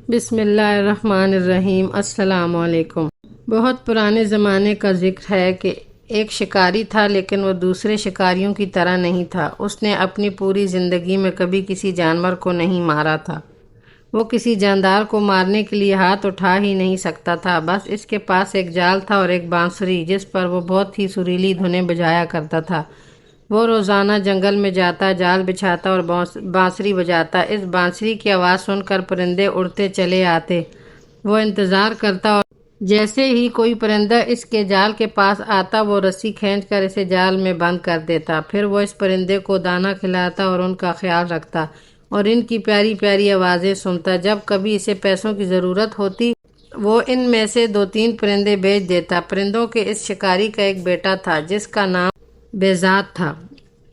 بسم اللہ الرحمن الرحیم۔ السلام علیکم۔ بہت پرانے زمانے کا ذکر ہے کہ ایک شکاری تھا، لیکن وہ دوسرے شکاریوں کی طرح نہیں تھا۔ اس نے اپنی پوری زندگی میں کبھی کسی جانور کو نہیں مارا تھا۔ وہ کسی جاندار کو مارنے کے لیے ہاتھ اٹھا ہی نہیں سکتا تھا۔ بس اس کے پاس ایک جال تھا اور ایک بانسری، جس پر وہ بہت ہی سریلی دھنیں بجایا کرتا تھا۔ وہ روزانہ جنگل میں جاتا، جال بچھاتا اور بانسری بجاتا۔ اس بانسری کی آواز سن کر پرندے اڑتے چلے آتے۔ وہ انتظار کرتا اور جیسے ہی کوئی پرندہ اس کے جال کے پاس آتا، وہ رسی کھینچ کر اسے جال میں بند کر دیتا۔ پھر وہ اس پرندے کو دانہ کھلاتا اور ان کا خیال رکھتا اور ان کی پیاری پیاری آوازیں سنتا۔ جب کبھی اسے پیسوں کی ضرورت ہوتی، وہ ان میں سے 2-3 پرندے بیچ دیتا۔ پرندوں کے اس شکاری کا ایک بیٹا تھا جس کا نام بیزاد تھا۔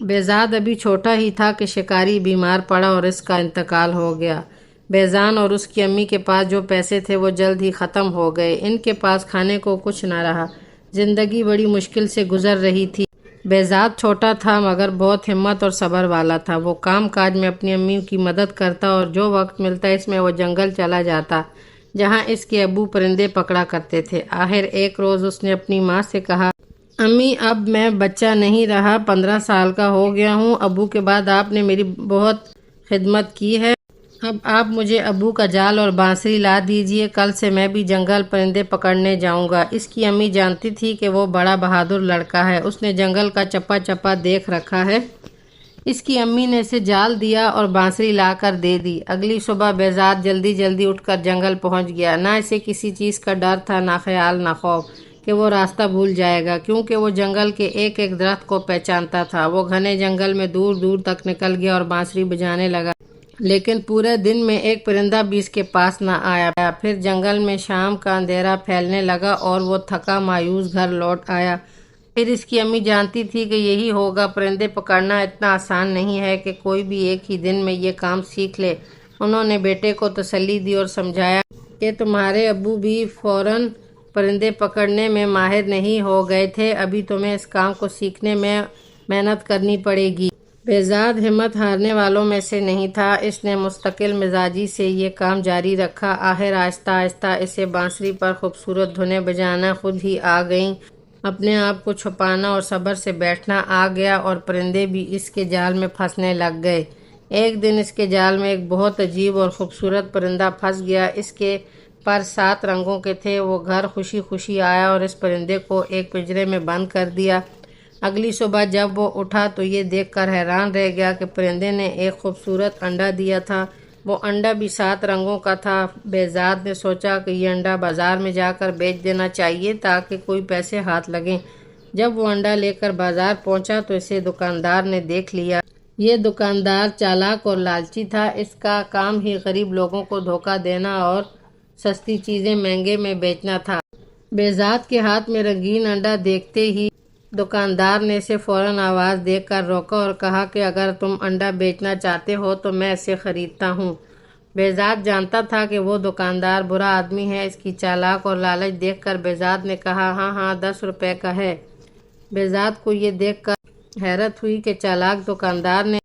بیزاد ابھی چھوٹا ہی تھا کہ شکاری بیمار پڑا اور اس کا انتقال ہو گیا۔ بیزان اور اس کی امی کے پاس جو پیسے تھے وہ جلد ہی ختم ہو گئے۔ ان کے پاس کھانے کو کچھ نہ رہا۔ زندگی بڑی مشکل سے گزر رہی تھی۔ بیزاد چھوٹا تھا مگر بہت ہمت اور صبر والا تھا۔ وہ کام کاج میں اپنی امی کی مدد کرتا اور جو وقت ملتا اس میں وہ جنگل چلا جاتا، جہاں اس کے ابو پرندے پکڑا کرتے تھے۔ آخر ایک روز اس نے اپنی ماں سے کہا، امی اب میں بچہ نہیں رہا، 15 سال کا ہو گیا ہوں۔ ابو کے بعد آپ نے میری بہت خدمت کی ہے۔ اب آپ مجھے ابو کا جال اور بانسری لا دیجئے، کل سے میں بھی جنگل پرندے پکڑنے جاؤں گا۔ اس کی امی جانتی تھی کہ وہ بڑا بہادر لڑکا ہے، اس نے جنگل کا چپا چپا دیکھ رکھا ہے۔ اس کی امی نے اسے جال دیا اور بانسری لا کر دے دی۔ اگلی صبح بیزاد جلدی جلدی اٹھ کر جنگل پہنچ گیا۔ نہ اسے کسی چیز کا ڈر تھا، نہ خیال، نہ خوف کہ وہ راستہ بھول جائے گا، کیونکہ وہ جنگل کے ایک ایک درخت کو پہچانتا تھا۔ وہ گھنے جنگل میں دور دور تک نکل گیا اور بانسری بجانے لگا، لیکن پورے دن میں ایک پرندہ بھی اس کے پاس نہ آیا۔ پھر جنگل میں شام کا اندھیرا پھیلنے لگا اور وہ تھکا مایوس گھر لوٹ آیا۔ پھر اس کی امی جانتی تھی کہ یہی ہوگا، پرندے پکڑنا اتنا آسان نہیں ہے کہ کوئی بھی ایک ہی دن میں یہ کام سیکھ لے۔ انہوں نے بیٹے کو تسلی دی اور سمجھایا کہ تمہارے ابو بھی فوراً پرندے پکڑنے میں ماہر نہیں ہو گئے تھے، ابھی تمہیں اس کام کو سیکھنے میں محنت کرنی پڑے گی۔ بیزاد ہمت ہارنے والوں میں سے نہیں تھا۔ اس نے مستقل مزاجی سے یہ کام جاری رکھا۔ آخر آہستہ آہستہ اسے بانسری پر خوبصورت دھنیں بجانا خود ہی آ گئیں، اپنے آپ کو چھپانا اور صبر سے بیٹھنا آ گیا، اور پرندے بھی اس کے جال میں پھنسنے لگ گئے۔ ایک دن اس کے جال میں ایک بہت عجیب اور خوبصورت پرندہ پھنس گیا۔ اس کے پر 7 رنگوں کے تھے۔ وہ گھر خوشی خوشی آیا اور اس پرندے کو ایک پنجرے میں بند کر دیا۔ اگلی صبح جب وہ اٹھا تو یہ دیکھ کر حیران رہ گیا کہ پرندے نے ایک خوبصورت انڈا دیا تھا۔ وہ انڈا بھی 7 رنگوں کا تھا۔ بیزاد نے سوچا کہ یہ انڈا بازار میں جا کر بیچ دینا چاہیے تاکہ کوئی پیسے ہاتھ لگیں۔ جب وہ انڈا لے کر بازار پہنچا تو اسے دکاندار نے دیکھ لیا۔ یہ دکاندار چالاک اور لالچی تھا۔ اس کا کام ہی غریب لوگوں کو دھوکہ دینا اور سستی چیزیں مہنگے میں بیچنا تھا۔ بیزاد کے ہاتھ میں رنگین انڈا دیکھتے ہی دکاندار نے اسے فوراً آواز دے کر روکا اور کہا کہ اگر تم انڈا بیچنا چاہتے ہو تو میں اسے خریدتا ہوں۔ بیزاد جانتا تھا کہ وہ دکاندار برا آدمی ہے۔ اس کی چالاک اور لالچ دیکھ کر بیزاد نے کہا، ہاں ہاں 10 روپے کا ہے۔ بیزاد کو یہ دیکھ کر حیرت ہوئی کہ چالاک دکاندار نے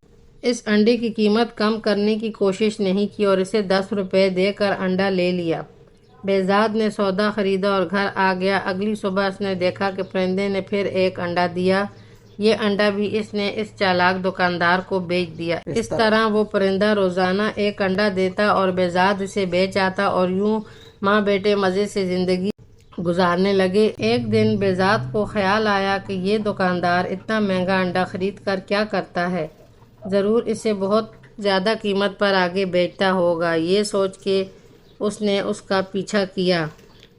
اس انڈے کی قیمت کم کرنے کی کوشش نہیں کی اور اسے 10 روپے دے کر انڈا لے لیا۔ بیزاد نے سودا خریدا اور گھر آ گیا۔ اگلی صبح اس نے دیکھا کہ پرندے نے پھر ایک انڈا دیا۔ یہ انڈا بھی اس نے اس چالاک دکاندار کو بیچ دیا۔ اس طرح وہ پرندہ روزانہ ایک انڈا دیتا اور بیزاد اسے بیچ آتا، اور یوں ماں بیٹے مزے سے زندگی گزارنے لگے۔ ایک دن بیزاد کو خیال آیا کہ یہ دکاندار اتنا مہنگا انڈا خرید کر کیا کرتا ہے، ضرور اسے بہت زیادہ قیمت پر آگے بیچتا ہوگا۔ یہ سوچ کے اس نے اس کا پیچھا کیا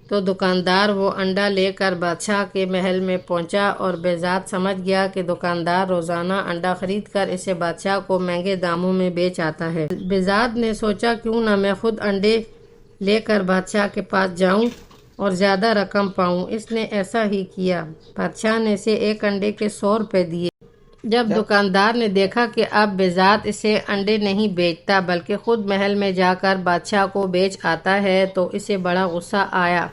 تو دکاندار وہ انڈا لے کر بادشاہ کے محل میں پہنچا، اور بیزاد سمجھ گیا کہ دکاندار روزانہ انڈا خرید کر اسے بادشاہ کو مہنگے داموں میں بیچ آتا ہے۔ بیزاد نے سوچا کیوں نہ میں خود انڈے لے کر بادشاہ کے پاس جاؤں اور زیادہ رقم پاؤں۔ اس نے ایسا ہی کیا۔ بادشاہ نے اسے ایک انڈے کے 100 روپے دیے۔ جب دکاندار نے دیکھا کہ اب بیزاد اسے انڈے نہیں بیچتا بلکہ خود محل میں جا کر بادشاہ کو بیچ آتا ہے تو اسے بڑا غصہ آیا۔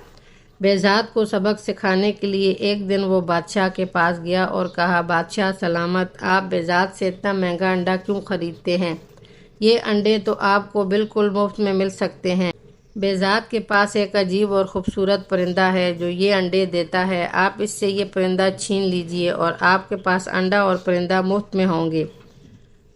بیزاد کو سبق سکھانے کے لیے ایک دن وہ بادشاہ کے پاس گیا اور کہا، بادشاہ سلامت، آپ بیزاد سے اتنا مہنگا انڈا کیوں خریدتے ہیں؟ یہ انڈے تو آپ کو بالکل مفت میں مل سکتے ہیں۔ بیزاد کے پاس ایک عجیب اور خوبصورت پرندہ ہے جو یہ انڈے دیتا ہے، آپ اس سے یہ پرندہ چھین لیجئے اور آپ کے پاس انڈا اور پرندہ مفت میں ہوں گے۔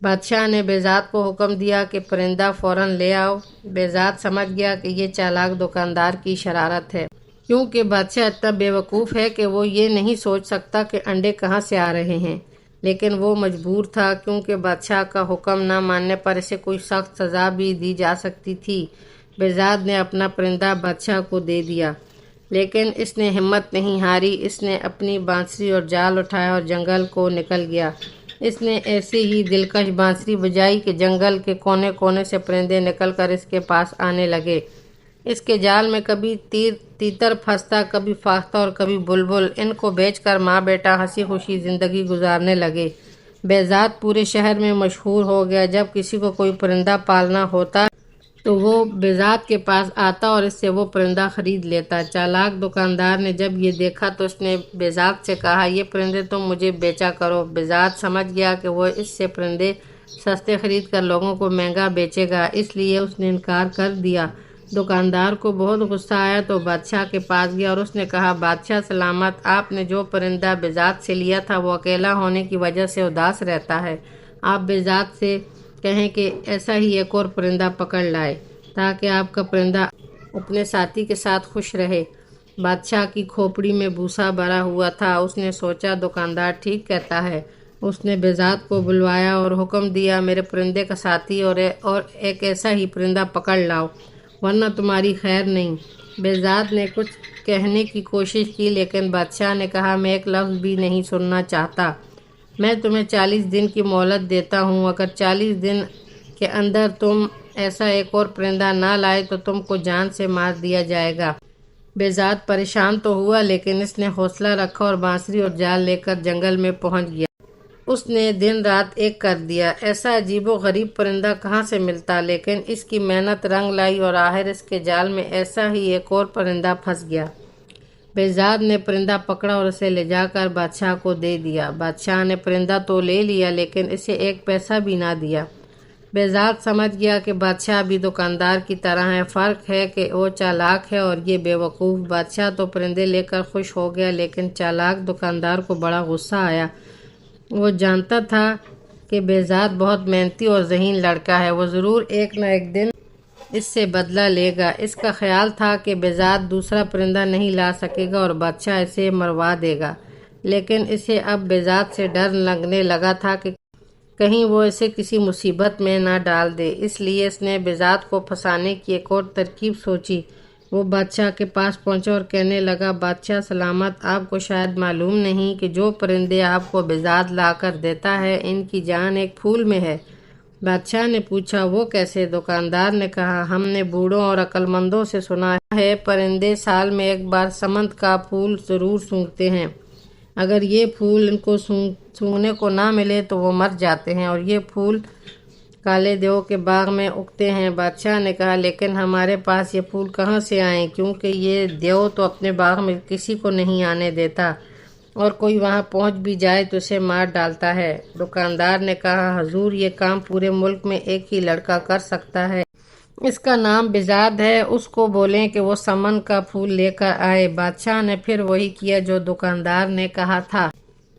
بادشاہ نے بیزاد کو حکم دیا کہ پرندہ فوراً لے آؤ۔ بیزاد سمجھ گیا کہ یہ چالاک دکاندار کی شرارت ہے، کیونکہ بادشاہ اتنا بیوقوف ہے کہ وہ یہ نہیں سوچ سکتا کہ انڈے کہاں سے آ رہے ہیں، لیکن وہ مجبور تھا کیونکہ بادشاہ کا حکم نہ ماننے پر اسے کوئی سخت سزا بھی دی جا سکتی تھی۔ بیزاد نے اپنا پرندہ بادشاہ کو دے دیا، لیکن اس نے ہمت نہیں ہاری۔ اس نے اپنی بانسری اور جال اٹھایا اور جنگل کو نکل گیا۔ اس نے ایسے ہی دلکش بانسری بجائی کہ جنگل کے کونے کونے سے پرندے نکل کر اس کے پاس آنے لگے۔ اس کے جال میں کبھی تیتر پھنستا، کبھی فاختہ اور کبھی بلبل۔ ان کو بیچ کر ماں بیٹا ہنسی خوشی زندگی گزارنے لگے۔ بیزاد پورے شہر میں مشہور ہو گیا۔ جب کسی کو کوئی پرندہ پالنا ہوتا تو وہ بیزاد کے پاس آتا اور اس سے وہ پرندہ خرید لیتا۔ چالاک دکاندار نے جب یہ دیکھا تو اس نے بیزاد سے کہا، یہ پرندے تم مجھے بیچا کرو۔ بیزاد سمجھ گیا کہ وہ اس سے پرندے سستے خرید کر لوگوں کو مہنگا بیچے گا، اس لیے اس نے انکار کر دیا۔ دکاندار کو بہت غصہ آیا تو بادشاہ کے پاس گیا اور اس نے کہا، بادشاہ سلامت، آپ نے جو پرندہ بیزاد سے لیا تھا وہ اکیلا ہونے کی وجہ سے اداس رہتا ہے۔ آپ بیزاد سے کہیں کہ ایسا ہی ایک اور پرندہ پکڑ لائے تاکہ آپ کا پرندہ اپنے ساتھی کے ساتھ خوش رہے۔ بادشاہ کی کھوپڑی میں بھوسا بھرا ہوا تھا۔ اس نے سوچا دکاندار ٹھیک کہتا ہے۔ اس نے بیزاد کو بلوایا اور حکم دیا، میرے پرندے کا ساتھی اور ایک ایسا ہی پرندہ پکڑ لاؤ، ورنہ تمہاری خیر نہیں۔ بیزاد نے کچھ کہنے کی کوشش کی لیکن بادشاہ نے کہا، میں ایک لفظ بھی نہیں سننا چاہتا۔ میں تمہیں 40 دن کی مہلت دیتا ہوں۔ اگر 40 دن کے اندر تم ایسا ایک اور پرندہ نہ لائے تو تم کو جان سے مار دیا جائے گا۔ بیزاد پریشان تو ہوا لیکن اس نے حوصلہ رکھا اور بانسری اور جال لے کر جنگل میں پہنچ گیا۔ اس نے دن رات ایک کر دیا، ایسا عجیب و غریب پرندہ کہاں سے ملتا، لیکن اس کی محنت رنگ لائی اور آخر اس کے جال میں ایسا ہی ایک اور پرندہ پھنس گیا۔ بیزاد نے پرندہ پکڑا اور اسے لے جا کر بادشاہ کو دے دیا۔ بادشاہ نے پرندہ تو لے لیا لیکن اسے ایک پیسہ بھی نہ دیا۔ بیزاد سمجھ گیا کہ بادشاہ بھی دکاندار کی طرح ہے، فرق ہے کہ وہ چالاک ہے اور یہ بیوقوف۔ بادشاہ تو پرندے لے کر خوش ہو گیا لیکن چالاک دکاندار کو بڑا غصہ آیا۔ وہ جانتا تھا کہ بیزاد بہت محنتی اور ذہین لڑکا ہے، وہ ضرور ایک نہ ایک دن اس سے بدلہ لے گا۔ اس کا خیال تھا کہ بیزاد دوسرا پرندہ نہیں لا سکے گا اور بادشاہ اسے مروا دے گا، لیکن اسے اب بیزاد سے ڈر لگنے لگا تھا کہ کہیں وہ اسے کسی مصیبت میں نہ ڈال دے۔ اس لیے اس نے بیزاد کو پھنسانے کی ایک اور ترکیب سوچی۔ وہ بادشاہ کے پاس پہنچا اور کہنے لگا، بادشاہ سلامت، آپ کو شاید معلوم نہیں کہ جو پرندے آپ کو بیزاد لا کر دیتا ہے ان کی جان ایک پھول میں ہے۔ بادشاہ نے پوچھا، وہ کیسے؟ دکاندار نے کہا، ہم نے بوڑھوں اور عقل مندوں سے سنا ہے پرندے سال میں ایک بار سمند کا پھول ضرور سونگھتے ہیں۔ اگر یہ پھول ان کو سونگھنے کو نہ ملے تو وہ مر جاتے ہیں اور یہ پھول کالے دیو کے باغ میں اگتے ہیں۔ بادشاہ نے کہا، لیکن ہمارے پاس یہ پھول کہاں سے آئیں، کیونکہ یہ دیو تو اپنے باغ میں کسی کو نہیں آنے دیتا اور کوئی وہاں پہنچ بھی جائے تو اسے مار ڈالتا ہے۔ دکاندار نے کہا، حضور، یہ کام پورے ملک میں ایک ہی لڑکا کر سکتا ہے، اس کا نام بیزاد ہے، اس کو بولیں کہ وہ سمن کا پھول لے کر آئے۔ بادشاہ نے پھر وہی کیا جو دکاندار نے کہا تھا۔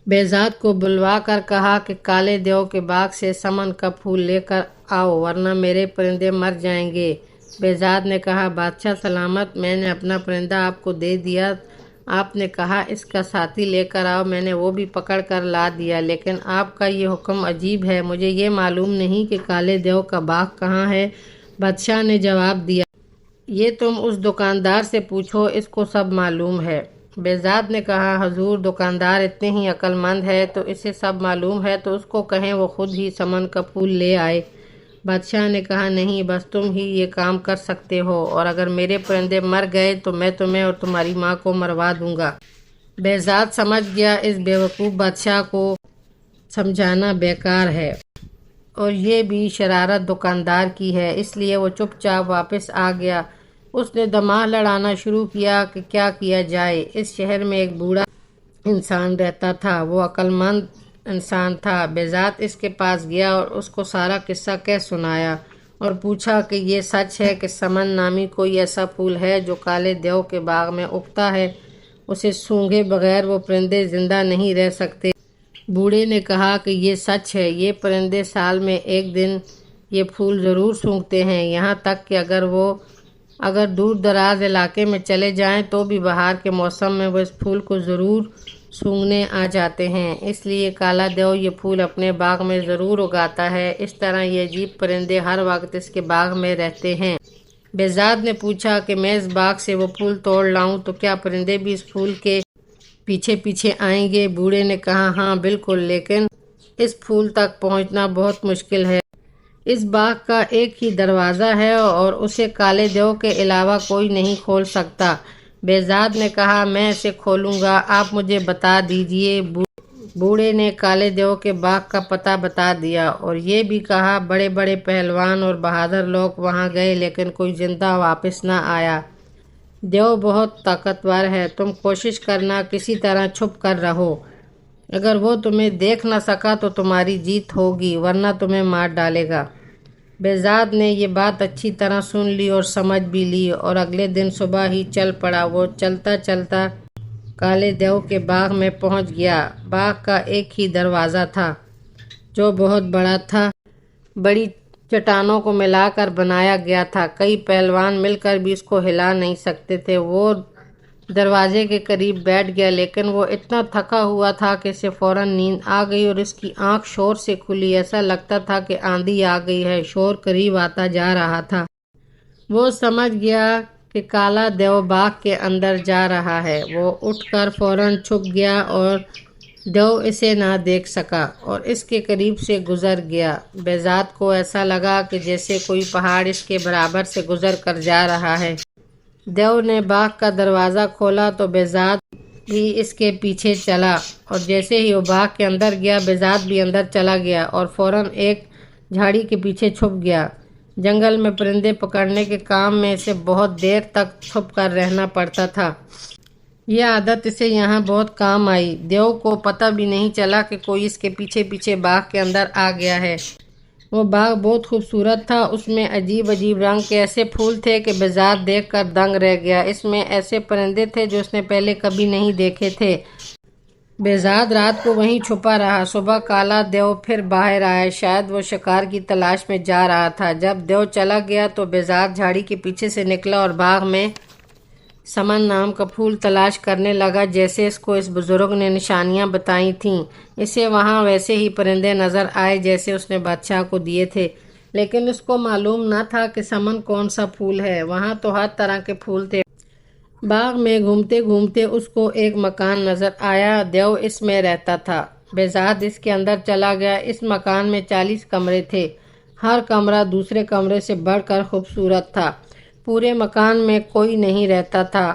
بیزاد کو بلوا کر کہا کہ کالے دیو کے باغ سے سمن کا پھول لے کر آؤ ورنہ میرے پرندے مر جائیں گے۔ بیزاد نے کہا، بادشاہ سلامت، میں نے اپنا پرندہ آپ کو دے دیا، آپ نے کہا اس کا ساتھی لے کر آؤ، میں نے وہ بھی پکڑ کر لا دیا، لیکن آپ کا یہ حکم عجیب ہے، مجھے یہ معلوم نہیں کہ کالے دیو کا باغ کہاں ہے۔ بادشاہ نے جواب دیا، یہ تم اس دکاندار سے پوچھو، اس کو سب معلوم ہے۔ بیزاد نے کہا، حضور، دکاندار اتنے ہی عقل مند ہے تو اسے سب معلوم ہے، تو اس کو کہیں وہ خود ہی سمن کا پھول لے آئے۔ بادشاہ نے کہا، نہیں، بس تم ہی یہ کام کر سکتے ہو، اور اگر میرے پرندے مر گئے تو میں تمہیں اور تمہاری ماں کو مروا دوں گا۔ بیزاد سمجھ گیا اس بیوقوف بادشاہ کو سمجھانا بیکار ہے اور یہ بھی شرارت دکاندار کی ہے، اس لیے وہ چپ چاپ واپس آ گیا۔ اس نے دماغ لڑانا شروع کیا کہ کیا کیا جائے۔ اس شہر میں ایک بوڑھا انسان رہتا تھا، وہ عقل مند انسان تھا۔ بیزاد اس کے پاس گیا اور اس کو سارا قصہ کہہ سنایا۔ اور پوچھا کہ یہ سچ ہے کہ سمن نامی کوئی ایسا پھول ہے جو کالے دیو کے باغ میں اگتا ہے؟ اسے سونگھے بغیر وہ پرندے زندہ نہیں رہ سکتے۔ بوڑھے نے کہا کہ یہ سچ ہے، یہ پرندے سال میں ایک دن یہ پھول ضرور سونگھتے ہیں، یہاں تک کہ اگر دور دراز علاقے میں چلے جائیں تو بھی بہار کے موسم میں وہ اس پھول کو ضرور سونگھنے آ جاتے ہیں۔ اس لیے کالا دیو یہ پھول اپنے باغ میں ضرور اگاتا ہے۔ اس طرح یہ عجیب پرندے ہر وقت اس کے باغ میں رہتے ہیں۔ بہزاد نے پوچھا کہ میں اس باغ سے وہ پھول توڑ لاؤں تو کیا پرندے بھی اس پھول کے پیچھے پیچھے آئیں گے؟ بوڑھے نے کہا ہاں بالکل، لیکن اس پھول تک پہنچنا بہت مشکل ہے۔ اس باغ کا ایک ہی دروازہ ہے اور اسے کالے دیو کے علاوہ کوئی نہیں کھول سکتا۔ بہزاد نے کہا میں اسے کھولوں گا، آپ مجھے بتا دیجئے۔ بوڑھے نے کالے دیو کے باغ کا پتہ بتا دیا اور یہ بھی کہا بڑے بڑے پہلوان اور بہادر لوگ وہاں گئے لیکن کوئی زندہ واپس نہ آیا۔ دیو بہت طاقتور ہے، تم کوشش کرنا کسی طرح چھپ کر رہو، اگر وہ تمہیں دیکھ نہ سکا تو تمہاری جیت ہوگی ورنہ تمہیں مار ڈالے گا۔ بہزاد نے یہ بات اچھی طرح سن لی اور سمجھ بھی لی اور اگلے دن صبح ہی چل پڑا۔ وہ چلتا چلتا کالے دیو کے باغ میں پہنچ گیا۔ باغ کا ایک ہی دروازہ تھا جو بہت بڑا تھا، بڑی چٹانوں کو ملا کر بنایا گیا تھا، کئی پہلوان مل کر بھی اس کو ہلا نہیں سکتے تھے۔ وہ دروازے کے قریب بیٹھ گیا لیکن وہ اتنا تھکا ہوا تھا کہ اسے فوراً نیند آ گئی اور اس کی آنکھ شور سے کھلی، ایسا لگتا تھا کہ آندھی آ گئی ہے، شور قریب آتا جا رہا تھا۔ وہ سمجھ گیا کہ کالا دیو باغ کے اندر جا رہا ہے۔ وہ اٹھ کر فوراً چھپ گیا اور دیو اسے نہ دیکھ سکا اور اس کے قریب سے گزر گیا۔ بہزاد کو ایسا لگا کہ جیسے کوئی پہاڑ اس کے برابر سے گزر کر جا رہا ہے۔ دیو نے باغ کا دروازہ کھولا تو بہزاد بھی اس کے پیچھے چلا اور جیسے ہی وہ باغ کے اندر گیا بہزاد بھی اندر چلا گیا اور فوراً ایک جھاڑی کے پیچھے چھپ گیا۔ جنگل میں پرندے پکڑنے کے کام میں اسے بہت دیر تک چھپ کر رہنا پڑتا تھا۔ یہ عادت اسے یہاں بہت کام آئی۔ دیو کو پتہ بھی نہیں چلا کہ کوئی اس کے پیچھے پیچھے باغ کے اندر آ گیا ہے۔ وہ باغ بہت خوبصورت تھا، اس میں عجیب عجیب رنگ کے ایسے پھول تھے کہ بہزاد دیکھ کر دنگ رہ گیا۔ اس میں ایسے پرندے تھے جو اس نے پہلے کبھی نہیں دیکھے تھے۔ بہزاد رات کو وہیں چھپا رہا۔ صبح کالا دیو پھر باہر آیا، شاید وہ شکار کی تلاش میں جا رہا تھا۔ جب دیو چلا گیا تو بہزاد جھاڑی کے پیچھے سے نکلا اور باغ میں سمن نام کا پھول تلاش کرنے لگا جیسے اس کو اس بزرگ نے نشانیاں بتائی تھیں۔ اسے وہاں ویسے ہی پرندے نظر آئے جیسے اس نے بادشاہ کو دیے تھے، لیکن اس کو معلوم نہ تھا کہ سمن کون سا پھول ہے۔ وہاں تو ہر طرح کے پھول تھے۔ باغ میں گھومتے گھومتے اس کو ایک مکان نظر آیا، دیو اس میں رہتا تھا۔ بہزاد اس کے اندر چلا گیا۔ اس مکان میں 40 کمرے تھے، ہر کمرہ دوسرے کمرے سے بڑھ کر خوبصورت تھا۔ پورے مکان میں کوئی نہیں رہتا تھا۔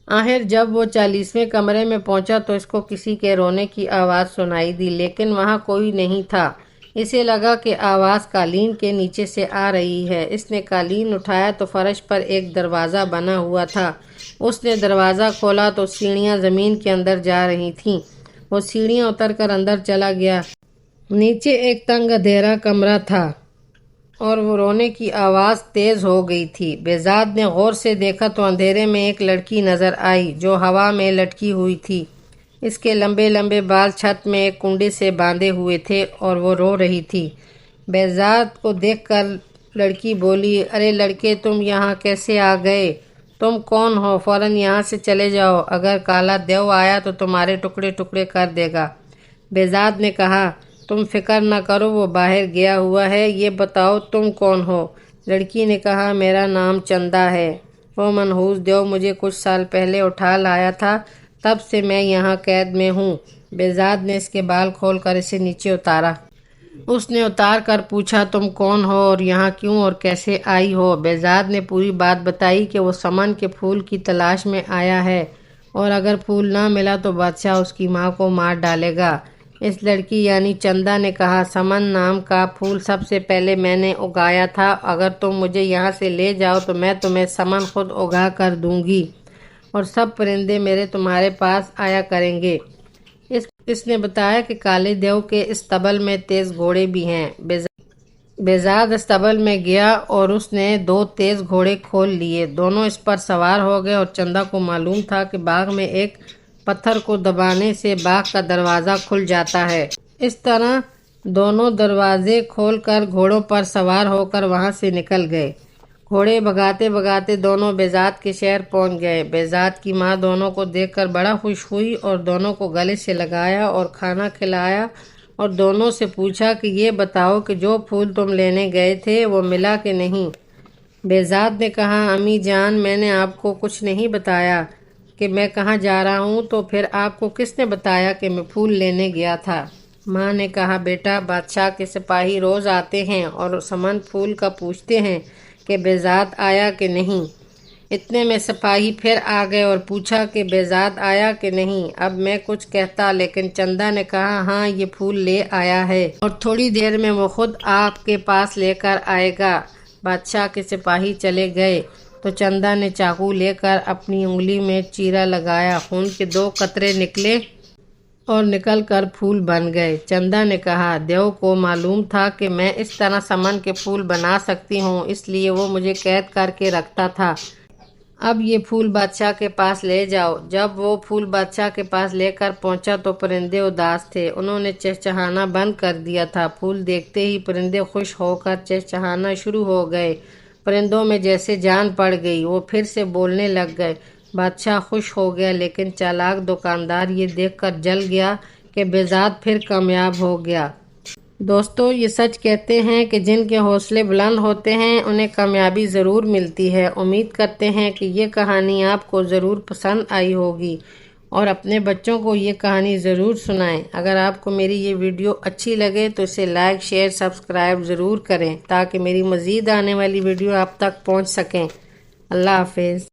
آخر جب وہ 40ویں کمرے میں پہنچا تو اس کو کسی کے رونے کی آواز سنائی دی، لیکن وہاں کوئی نہیں تھا۔ اسے لگا کہ آواز قالین کے نیچے سے آ رہی ہے۔ اس نے قالین اٹھایا تو فرش پر ایک دروازہ بنا ہوا تھا۔ اس نے دروازہ کھولا تو سیڑھیاں زمین کے اندر جا رہی تھیں۔ وہ سیڑھیاں اتر کر اندر چلا گیا۔ نیچے ایک تنگ اندھیرا کمرہ تھا اور وہ رونے کی آواز تیز ہو گئی تھی۔ بہزاد نے غور سے دیکھا تو اندھیرے میں ایک لڑکی نظر آئی جو ہوا میں لٹکی ہوئی تھی۔ اس کے لمبے لمبے بال چھت میں ایک کنڈے سے باندھے ہوئے تھے اور وہ رو رہی تھی۔ بہزاد کو دیکھ کر لڑکی بولی، ارے لڑکے، تم یہاں کیسے آ گئے؟ تم کون ہو؟ فوراً یہاں سے چلے جاؤ، اگر کالا دیو آیا تو تمہارے ٹکڑے ٹکڑے کر دے گا۔ بہزاد نے کہا، تم فکر نہ کرو، وہ باہر گیا ہوا ہے، یہ بتاؤ تم کون ہو؟ لڑکی نے کہا، میرا نام چندا ہے، وہ منحوس دیو مجھے کچھ سال پہلے اٹھا لایا تھا، تب سے میں یہاں قید میں ہوں۔ بہزاد نے اس کے بال کھول کر اسے نیچے اتارا۔ اس نے اتار کر پوچھا، تم کون ہو اور یہاں کیوں اور کیسے آئی ہو؟ بہزاد نے پوری بات بتائی کہ وہ سمن کے پھول کی تلاش میں آیا ہے اور اگر پھول نہ ملا تو بادشاہ اس کی ماں کو مار ڈالے گا۔ اس لڑکی یعنی چندا نے کہا، سمن نام کا پھول سب سے پہلے میں نے اگایا تھا، اگر تم مجھے یہاں سے لے جاؤ تو میں تمہیں سمن خود اگا کر دوں گی اور سب پرندے میرے تمہارے پاس آیا کریں گے۔ اس نے بتایا کہ کالے دیو کے استبل میں تیز گھوڑے بھی ہیں۔ بیزاد استبل میں گیا اور اس نے 2 تیز گھوڑے کھول لیے۔ دونوں اس پر سوار ہو گئے اور چندا کو معلوم تھا کہ باغ میں ایک پتھر کو دبانے سے باغ کا دروازہ کھل جاتا ہے۔ اس طرح دونوں دروازے کھول کر گھوڑوں پر سوار ہو کر وہاں سے نکل گئے۔ گھوڑے بھگاتے بھگاتے دونوں بیزاد کے شہر پہنچ گئے۔ بیزاد کی ماں دونوں کو دیکھ کر بڑا خوش ہوئی اور دونوں کو گلے سے لگایا اور کھانا کھلایا اور دونوں سے پوچھا کہ یہ بتاؤ کہ جو پھول تم لینے گئے تھے وہ ملا کہ نہیں؟ بیزاد نے کہا، امی جان، میں نے آپ کو کچھ نہیں بتایا کہ میں کہاں جا رہا ہوں، تو پھر آپ کو کس نے بتایا کہ میں پھول لینے گیا تھا؟ ماں نے کہا، بیٹا، بادشاہ کے سپاہی روز آتے ہیں اور سمن پھول کا پوچھتے ہیں کہ بیزاد آیا کہ نہیں۔ اتنے میں سپاہی پھر آ گئے اور پوچھا کہ بیزاد آیا کہ نہیں۔ اب میں کچھ کہتا، لیکن چندا نے کہا، ہاں، یہ پھول لے آیا ہے اور تھوڑی دیر میں وہ خود آپ کے پاس لے کر آئے گا۔ بادشاہ کے سپاہی چلے گئے تو چندا نے چاقو لے کر اپنی انگلی میں چیرا لگایا، خون کے 2 قطرے نکلے اور نکل کر پھول بن گئے۔ چندا نے کہا، دیو کو معلوم تھا کہ میں اس طرح سمن کے پھول بنا سکتی ہوں، اس لیے وہ مجھے قید کر کے رکھتا تھا۔ اب یہ پھول بادشاہ کے پاس لے جاؤ۔ جب وہ پھول بادشاہ کے پاس لے کر پہنچا تو پرندے اداس تھے، انہوں نے چہچہانا بند کر دیا تھا۔ پھول دیکھتے ہی پرندے خوش ہو کر چہچہانا شروع ہو گئے۔ پرندوں میں جیسے جان پڑ گئی، وہ پھر سے بولنے لگ گئے۔ بادشاہ خوش ہو گیا، لیکن چالاک دکاندار یہ دیکھ کر جل گیا کہ بیزاد پھر کامیاب ہو گیا۔ دوستو، یہ سچ کہتے ہیں کہ جن کے حوصلے بلند ہوتے ہیں انہیں کامیابی ضرور ملتی ہے۔ امید کرتے ہیں کہ یہ کہانی آپ کو ضرور پسند آئی ہوگی اور اپنے بچوں کو یہ کہانی ضرور سنائیں۔ اگر آپ کو میری یہ ویڈیو اچھی لگے تو اسے لائک، شیئر، سبسکرائب ضرور کریں تاکہ میری مزید آنے والی ویڈیو آپ تک پہنچ سکیں۔ اللہ حافظ۔